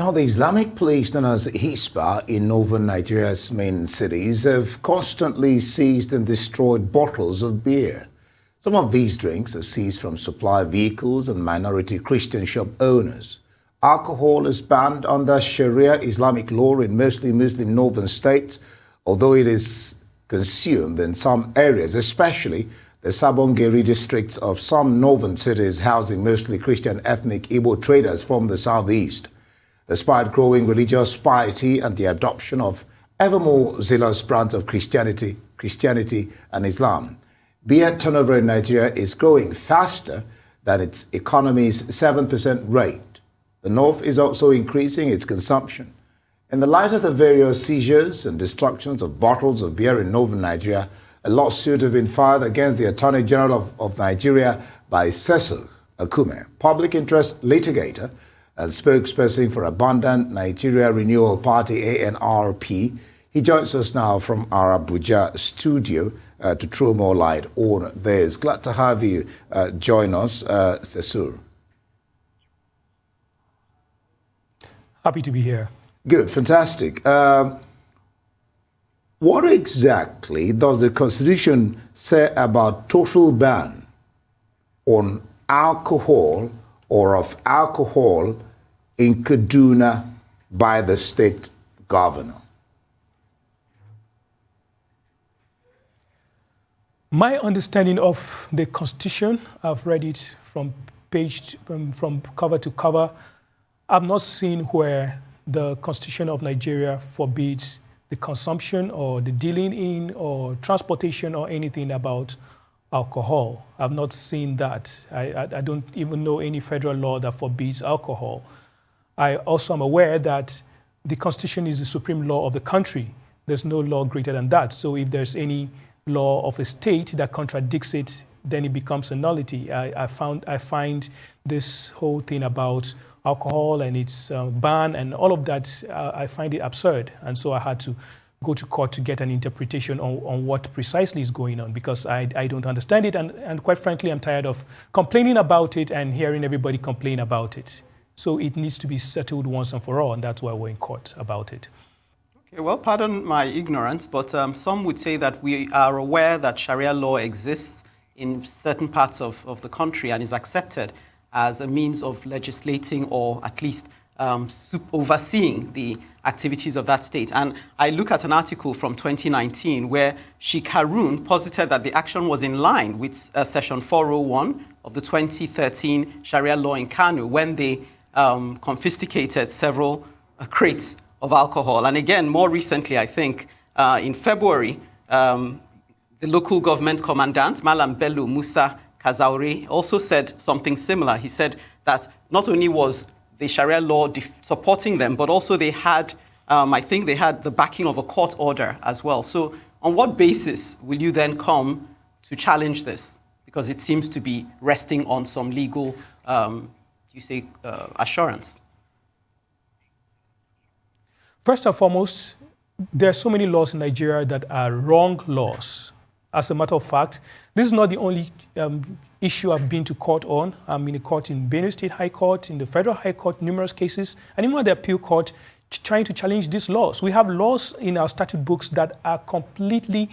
Now, the Islamic police known as Hisbah in northern Nigeria's main cities have constantly seized and destroyed bottles of beer. Some of these drinks are seized from supply vehicles and minority Christian shop owners. Alcohol is banned under Sharia Islamic law in mostly Muslim northern states, although it is consumed in some areas, especially the Sabongeri districts of some northern cities housing mostly Christian ethnic Igbo traders from the southeast. Despite growing religious piety and the adoption of ever more zealous brands of Christianity and Islam, beer turnover in Nigeria is growing faster than its economy's 7% rate. The North is also increasing its consumption. In the light of the various seizures and destructions of bottles of beer in northern Nigeria, a lawsuit has been filed against the Attorney General of Nigeria by Sesugh Akume, public interest litigator and spokesperson for Abundant Nigeria Renewal Party, ANRP. He joins us now from our Abuja studio to throw more light on this. Glad to have you join us, Sesugh. Happy to be here. Good, fantastic. What exactly does the Constitution say about total ban on alcohol or of alcohol in Kaduna by the state governor? My understanding of the Constitution, I've read it from from cover to cover. I've not seen where the Constitution of Nigeria forbids the consumption or the dealing in or transportation or anything about alcohol. I've not seen that. I don't even know any federal law that forbids alcohol. I also am aware that the Constitution is the supreme law of the country. There's no law greater than that. So if there's any law of a state that contradicts it, then it becomes a nullity. I find this whole thing about alcohol and its ban and all of that, I find it absurd. And so I had to go to court to get an interpretation on what precisely is going on, because I don't understand it. And quite frankly, I'm tired of complaining about it and hearing everybody complain about it. So it needs to be settled once and for all, and that's why we're in court about it. Okay, well, pardon my ignorance, but some would say that we are aware that Sharia law exists in certain parts of the country and is accepted as a means of legislating or at least overseeing the activities of that state. And I look at an article from 2019 where Sheikh Harun posited that the action was in line with Section 401 of the 2013 Sharia law in Kano when they confiscated several crates of alcohol. And again, more recently, I think, in February, the local government commandant, Malam Bello Musa Kazauri, also said something similar. He said that not only was the Sharia law supporting them, but also they had, I think they had the backing of a court order as well. So on what basis will you then come to challenge this? Because it seems to be resting on some legal, assurance. First and foremost, there are so many laws in Nigeria that are wrong laws. As a matter of fact, this is not the only issue I've been to court on. I'm in a court in Benue State High Court, in the Federal High Court, numerous cases, and even at the Appeal Court, trying to challenge these laws. We have laws in our statute books that are completely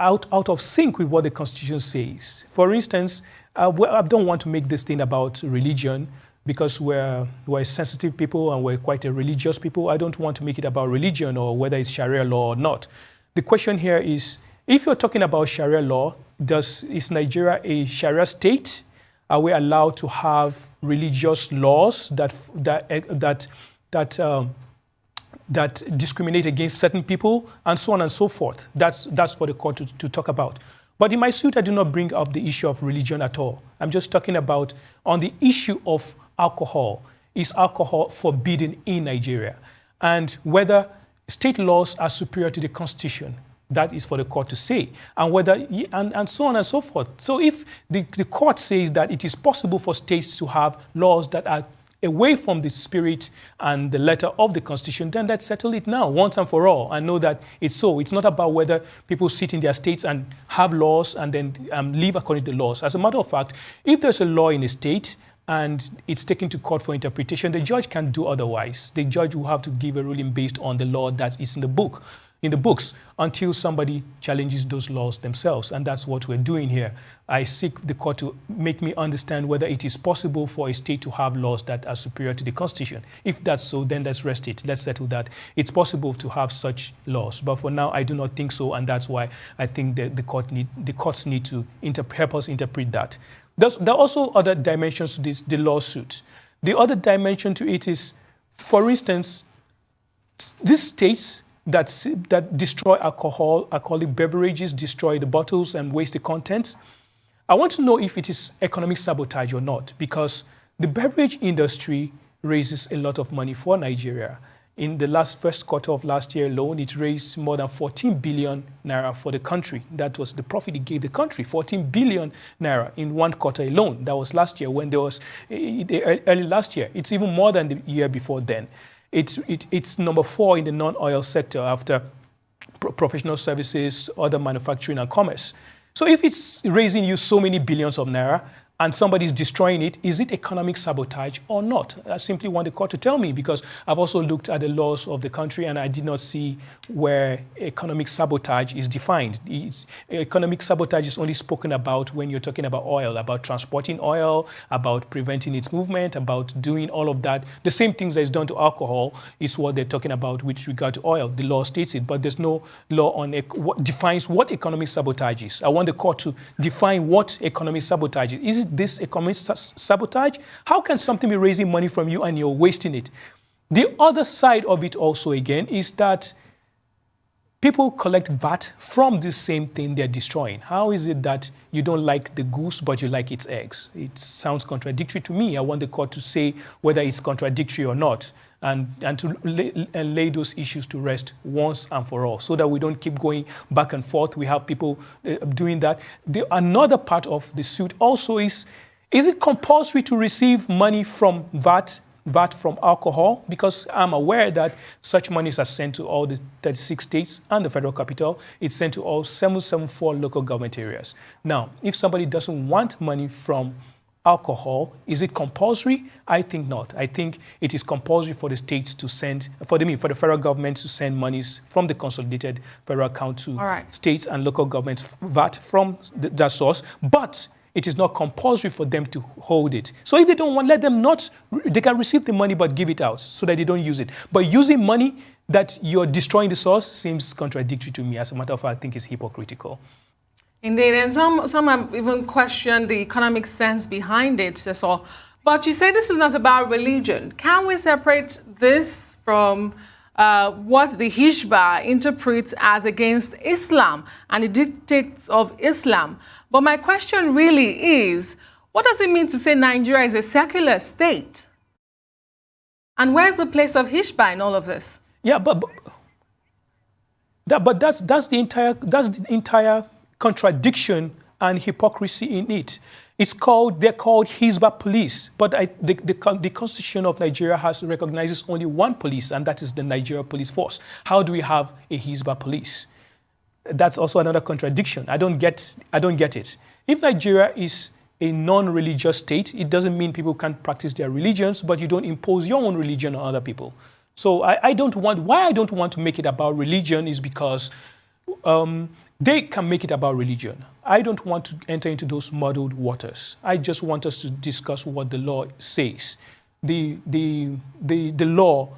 out of sync with what the Constitution says. For instance, I don't want to make this thing about religion, because we're sensitive people and we're quite a religious people. I don't want to make it about religion or whether it's Sharia law or not. The question here is, if you're talking about Sharia law, is Nigeria a Sharia state? Are we allowed to have religious laws that discriminate against certain people, and so on and so forth? That's for the court to talk about. But in my suit, I do not bring up the issue of religion at all. I'm just talking about on the issue of alcohol. Is alcohol forbidden in Nigeria? And whether state laws are superior to the Constitution. That is for the court to say, and whether and so on and so forth. So if the court says that it is possible for states to have laws that are away from the spirit and the letter of the Constitution, then let's settle it now, once and for all, and know that it's so. It's not about whether people sit in their states and have laws and then live according to the laws. As a matter of fact, if there's a law in a state and it's taken to court for interpretation, the judge can't do otherwise. The judge will have to give a ruling based on the law that is in the books, until somebody challenges those laws themselves. And that's what we're doing here. I seek the court to make me understand whether it is possible for a state to have laws that are superior to the Constitution. If that's so, then let's rest it. Let's settle that. It's possible to have such laws. But for now, I do not think so. And that's why I think that the courts need to help us interpret that. There are also other dimensions to the lawsuit. The other dimension to it is, for instance, these states that destroy alcoholic beverages, destroy the bottles and waste the contents. I want to know if it is economic sabotage or not, because the beverage industry raises a lot of money for Nigeria. In the first quarter of last year alone, it raised more than 14 billion naira for the country. That was the profit it gave the country, 14 billion naira in one quarter alone. That was last year, when there was early last year. It's even more than the year before then. It's number 4 in the non-oil sector after professional services, other manufacturing and commerce. So if it's raising you so many billions of naira and somebody's destroying it, is it economic sabotage or not? I simply want the court to tell me, because I've also looked at the laws of the country and I did not see where economic sabotage is defined. Economic sabotage is only spoken about when you're talking about oil, about transporting oil, about preventing its movement, about doing all of that. The same things that is done to alcohol is what they're talking about with regard to oil. The law states it, but there's no law on what defines what economic sabotage is. I want the court to define what economic sabotage is. Is this economic sabotage? How can something be raising money from you and you're wasting it? The other side of it also, again, is that people collect VAT from this same thing they're destroying. How is it that you don't like the goose, but you like its eggs? It sounds contradictory to me. I want the court to say whether it's contradictory or not, and to lay those issues to rest once and for all, so that we don't keep going back and forth. We have people doing that. Another part of the suit also is it compulsory to receive money from VAT from alcohol? Because I'm aware that such monies are sent to all the 36 states and the federal capital. It's sent to all 774 local government areas. Now, if somebody doesn't want money from alcohol, is it compulsory? I think not. I think it is compulsory for the states to send, for the federal government to send monies from the consolidated federal account to states and local governments, VAT from that source, but it is not compulsory for them to hold it. So if they don't want, let them not, they can receive the money but give it out so that they don't use it. But using money that you're destroying the source seems contradictory to me. As a matter of fact, I think it's hypocritical. Indeed, and some have even questioned the economic sense behind it, Sesugh. But you say this is not about religion. Can we separate this from what the Hizbah interprets as against Islam and the dictates of Islam? But my question really is, what does it mean to say Nigeria is a secular state? And where's the place of Hizbah in all of this? Yeah, but that's the entire contradiction and hypocrisy in it. They're called Hizbah police, but the Constitution of Nigeria recognizes only one police, and that is the Nigeria Police Force. How do we have a Hizbah police? That's also another contradiction. I don't get it. If Nigeria is a non-religious state, it doesn't mean people can't practice their religions, but you don't impose your own religion on other people. So why I don't want to make it about religion is because they can make it about religion. I don't want to enter into those muddled waters. I just want us to discuss what the law says. The law,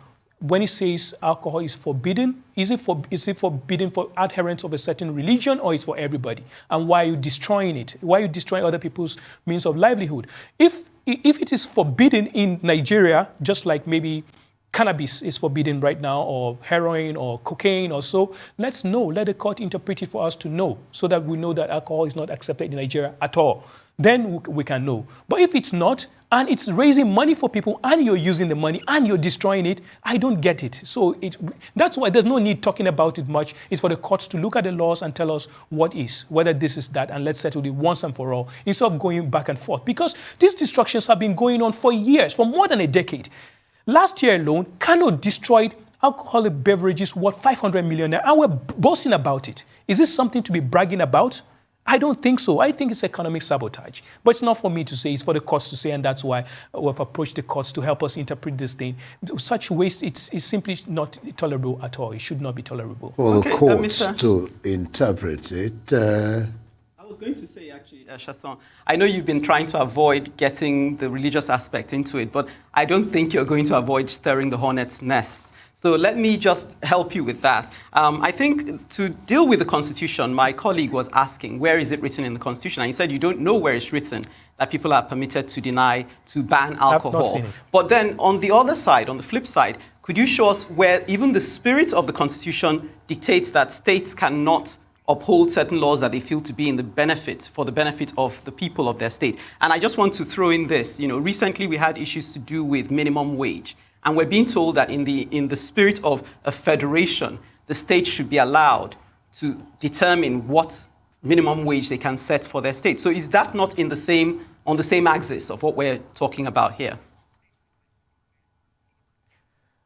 when it says alcohol is forbidden, is it forbidden for adherents of a certain religion, or is it for everybody? And why are you destroying it? Why are you destroying other people's means of livelihood? If it is forbidden in Nigeria, just like maybe cannabis is forbidden right now, or heroin or cocaine or so, let's know. Let the court interpret it for us to know, so that we know that alcohol is not accepted in Nigeria at all. Then we can know. But if it's not, and it's raising money for people, and you're using the money, and you're destroying it, I don't get it. So that's why there's no need talking about it much. It's for the courts to look at the laws and tell us what is, whether this is that, and let's settle it once and for all, instead of going back and forth. Because these destructions have been going on for years, for more than a decade. Last year alone, Kano destroyed alcoholic beverages worth 500 million, and we're boasting about it. Is this something to be bragging about? I don't think so. I think it's economic sabotage. But it's not for me to say, it's for the courts to say, and that's why we've approached the courts to help us interpret this thing. Such waste is simply not tolerable at all. It should not be tolerable. For the courts to interpret it. I was going to say, actually, Sesugh, I know you've been trying to avoid getting the religious aspect into it, but I don't think you're going to avoid stirring the hornet's nest. So let me just help you with that. I think to deal with the Constitution, my colleague was asking, where is it written in the Constitution? And he said, you don't know where it's written that people are permitted to ban alcohol. I've not seen it. But then on the other side, on the flip side, could you show us where even the spirit of the Constitution dictates that states cannot uphold certain laws that they feel to be for the benefit of the people of their state? And I just want to throw in this, recently we had issues to do with minimum wage. And we're being told that in the spirit of a federation, the states should be allowed to determine what minimum wage they can set for their state. So is that not on the same axis of what we're talking about here?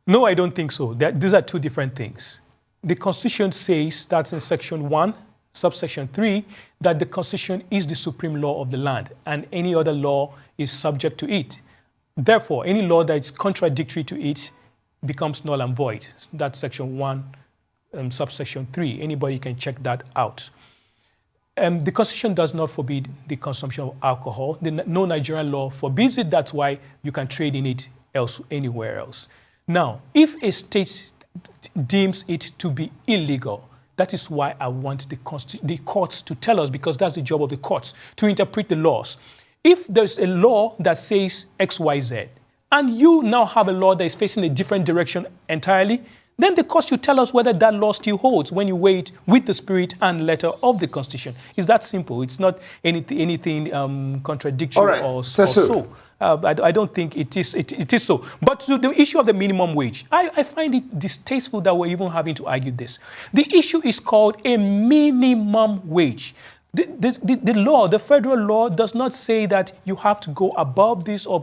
No, I don't think so. These are two different things. The Constitution says, that's in Section 1, subsection 3, that the Constitution is the supreme law of the land, and any other law is subject to it. Therefore, any law that is contradictory to it becomes null and void. That's Section 1, subsection 3. Anybody can check that out. The Constitution does not forbid the consumption of alcohol. No Nigerian law forbids it. That's why you can trade in it anywhere else. Now, if a state deems it to be illegal, that is why I want the courts to tell us, because that's the job of the courts, to interpret the laws. If there's a law that says X, Y, Z, and you now have a law that is facing a different direction entirely, then the court should tell us whether that law still holds when you weigh it with the spirit and letter of the Constitution. It's that simple. It's not anything contradictory or so. I don't think it is so. But to the issue of the minimum wage, I find it distasteful that we're even having to argue this. The issue is called a minimum wage. The law, the federal law, does not say that you have to go above this or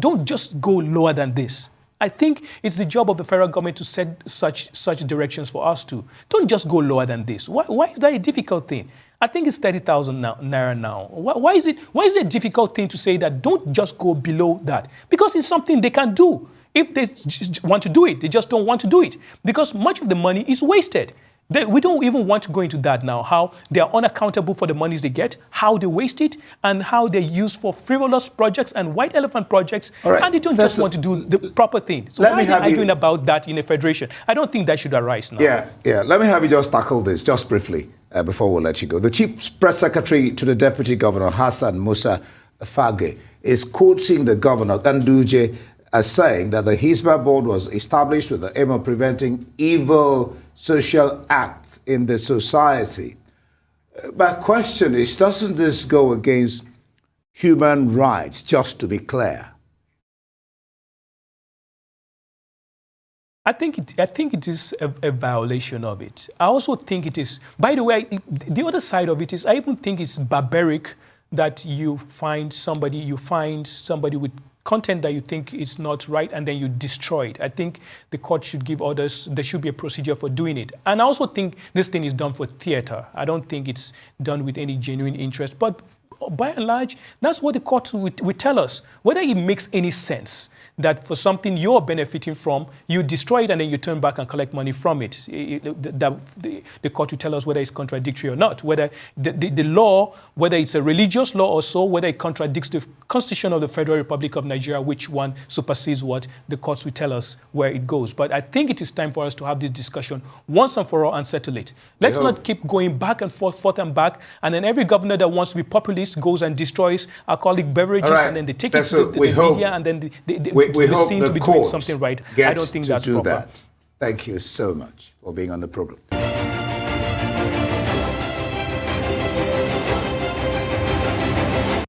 don't just go lower than this. I think it's the job of the federal government to set such directions for us to. Don't just go lower than this. Why is that a difficult thing? I think it's 30,000 naira now. Why is it a difficult thing to say that don't just go below that? Because it's something they can do. If they want to do it, they just don't want to do it. Because much of the money is wasted. We don't even want to go into that now, how they are unaccountable for the monies they get, how they waste it, and how they're used for frivolous projects and white elephant projects, and they don't just want to do the proper thing. So why are they arguing about that in a federation? I don't think that should arise now. Yeah. Let me have you just tackle this, just briefly, before we'll let you go. The Chief Press Secretary to the Deputy Governor, Hassan Musa Fage, is quoting the Governor, Ganduje, as saying that the Hisbah Board was established with the aim of preventing evil social acts in the society. My question is, doesn't this go against human rights, just to be clear? I think it is a violation of it. I also think it is, by the way, the other side of it is, I even think it's barbaric that you find somebody with content that you think is not right, and then you destroy it. I think the court should give orders. There should be a procedure for doing it. And I also think this thing is done for theater. I don't think it's done with any genuine interest. But by and large, that's what the court would tell us. Whether it makes any sense that for something you're benefiting from, you destroy it and then you turn back and collect money from it. The court will tell us whether it's contradictory or not, whether the law, whether it's a religious law or so, whether it contradicts the Constitution of the Federal Republic of Nigeria, which one supersedes what, the courts will tell us where it goes. But I think it is time for us to have this discussion once and for all and settle it. Let's not keep going back and forth and back, and then every governor that wants to be populist goes and destroys alcoholic beverages, and then they take it to the media, and then we hope the to be doing something right. I don't think that's proper. Thank you so much for being on the program.